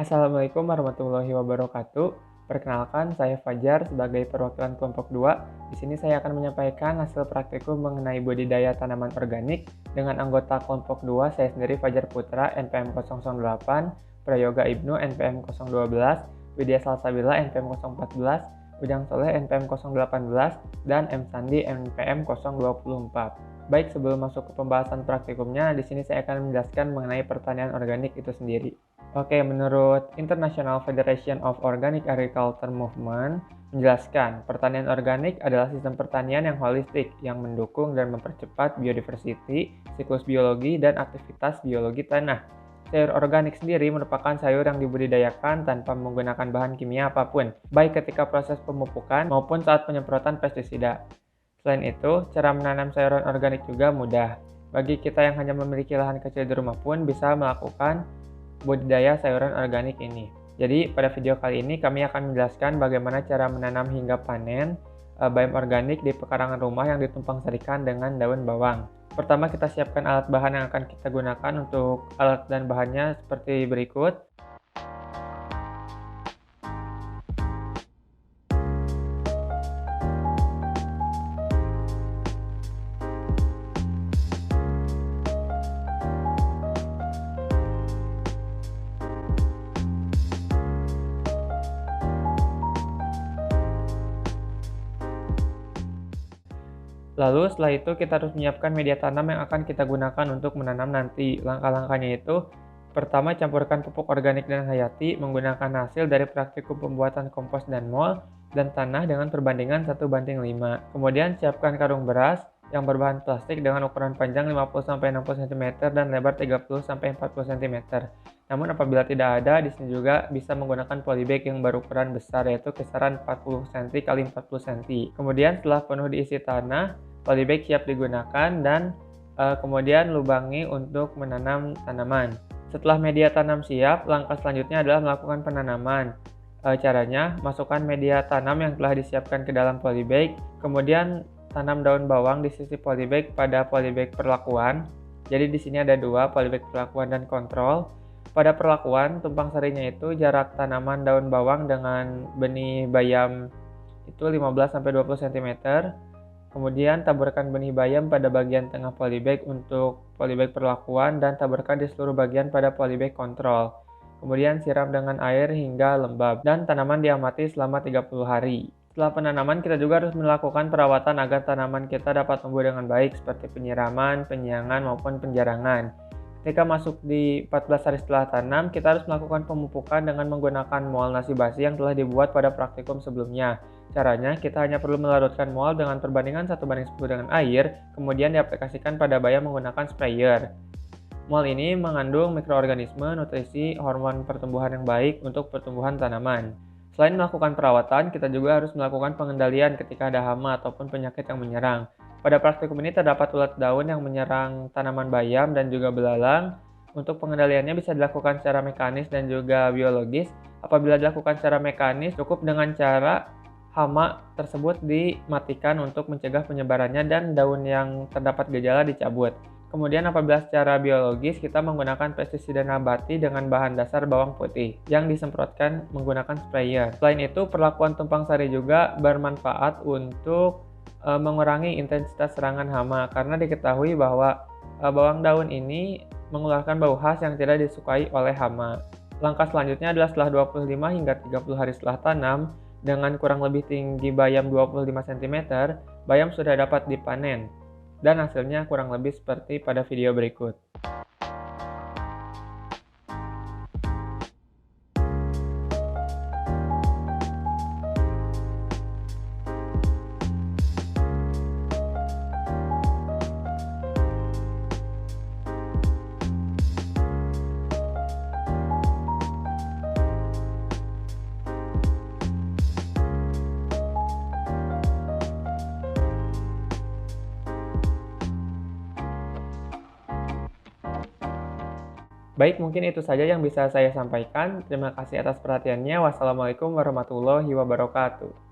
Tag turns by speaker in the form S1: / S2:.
S1: Assalamualaikum warahmatullahi wabarakatuh. Perkenalkan, saya Fajar sebagai perwakilan kelompok 2. Di sini saya akan menyampaikan hasil praktikum mengenai budidaya tanaman organik dengan anggota kelompok 2 saya sendiri Fajar Putra NPM 008, Prayoga Ibnu NPM 012, Widya Salsabila NPM 014, Ujang Soleh NPM 018, dan M Sandi NPM 024. Baik, sebelum masuk ke pembahasan praktikumnya, di sini saya akan menjelaskan mengenai pertanian organik itu sendiri. Oke, menurut International Federation of Organic Agriculture Movement menjelaskan, pertanian organik adalah sistem pertanian yang holistik yang mendukung dan mempercepat biodiversity, siklus biologi, dan aktivitas biologi tanah. Sayur organik sendiri merupakan sayur yang dibudidayakan tanpa menggunakan bahan kimia apapun, baik ketika proses pemupukan maupun saat penyemprotan pestisida. Selain itu, cara menanam sayuran organik juga mudah. Bagi kita yang hanya memiliki lahan kecil di rumah pun bisa melakukan budidaya sayuran organik ini. Jadi pada video kali ini kami akan menjelaskan bagaimana cara menanam hingga panen bayam organik di pekarangan rumah yang ditumpang sarikan dengan daun bawang. Pertama kita siapkan alat bahan yang akan kita gunakan. Untuk alat dan bahannya seperti berikut. Lalu setelah itu kita harus menyiapkan media tanam yang akan kita gunakan untuk menanam nanti. Langkah-langkahnya itu, pertama campurkan pupuk organik dan hayati menggunakan hasil dari praktikum pembuatan kompos dan mol dan tanah dengan perbandingan 1:5. Kemudian siapkan karung beras yang berbahan plastik dengan ukuran panjang 50-60 cm dan lebar 30-40 cm. Namun apabila tidak ada, di sini juga bisa menggunakan polybag yang berukuran besar, yaitu kisaran 40 cm x 40 cm. Kemudian setelah penuh diisi tanah, polybag siap digunakan dan kemudian lubangi untuk menanam tanaman. Setelah media tanam siap, langkah selanjutnya adalah melakukan penanaman. Caranya, masukkan media tanam yang telah disiapkan ke dalam polybag, kemudian tanam daun bawang di sisi polybag pada polybag perlakuan. Jadi di sini ada dua, polybag perlakuan dan kontrol. Pada perlakuan, tumpang sarinya itu jarak tanaman daun bawang dengan benih bayam itu 15-20 cm. Kemudian taburkan benih bayam pada bagian tengah polybag untuk polybag perlakuan dan taburkan di seluruh bagian pada polybag kontrol. Kemudian siram dengan air hingga lembab dan tanaman diamati selama 30 hari. Setelah penanaman, kita juga harus melakukan perawatan agar tanaman kita dapat tumbuh dengan baik seperti penyiraman, penyiangan, maupun penjarangan. Ketika masuk di 14 hari setelah tanam, kita harus melakukan pemupukan dengan menggunakan mol nasi basi yang telah dibuat pada praktikum sebelumnya. Caranya, kita hanya perlu melarutkan mol dengan perbandingan 1:10 dengan air, kemudian diaplikasikan pada bayam menggunakan sprayer. Mol ini mengandung mikroorganisme, nutrisi, hormon pertumbuhan yang baik untuk pertumbuhan tanaman. Selain melakukan perawatan, kita juga harus melakukan pengendalian ketika ada hama ataupun penyakit yang menyerang. Pada praktikum ini terdapat ulat daun yang menyerang tanaman bayam dan juga belalang. Untuk pengendaliannya bisa dilakukan secara mekanis dan juga biologis. Apabila dilakukan secara mekanis, cukup dengan cara hama tersebut dimatikan untuk mencegah penyebarannya dan daun yang terdapat gejala dicabut. Kemudian apabila secara biologis, kita menggunakan pestisida nabati dengan bahan dasar bawang putih yang disemprotkan menggunakan sprayer. Selain itu, perlakuan tumpang sari juga bermanfaat untuk mengurangi intensitas serangan hama karena diketahui bahwa bawang daun ini mengeluarkan bau khas yang tidak disukai oleh hama. Langkah selanjutnya adalah setelah 25 hingga 30 hari setelah tanam, dengan kurang lebih tinggi bayam 25 cm, bayam sudah dapat dipanen. Dan hasilnya kurang lebih seperti pada video berikut. Baik, mungkin itu saja yang bisa saya sampaikan. Terima kasih atas perhatiannya. Wassalamualaikum warahmatullahi wabarakatuh.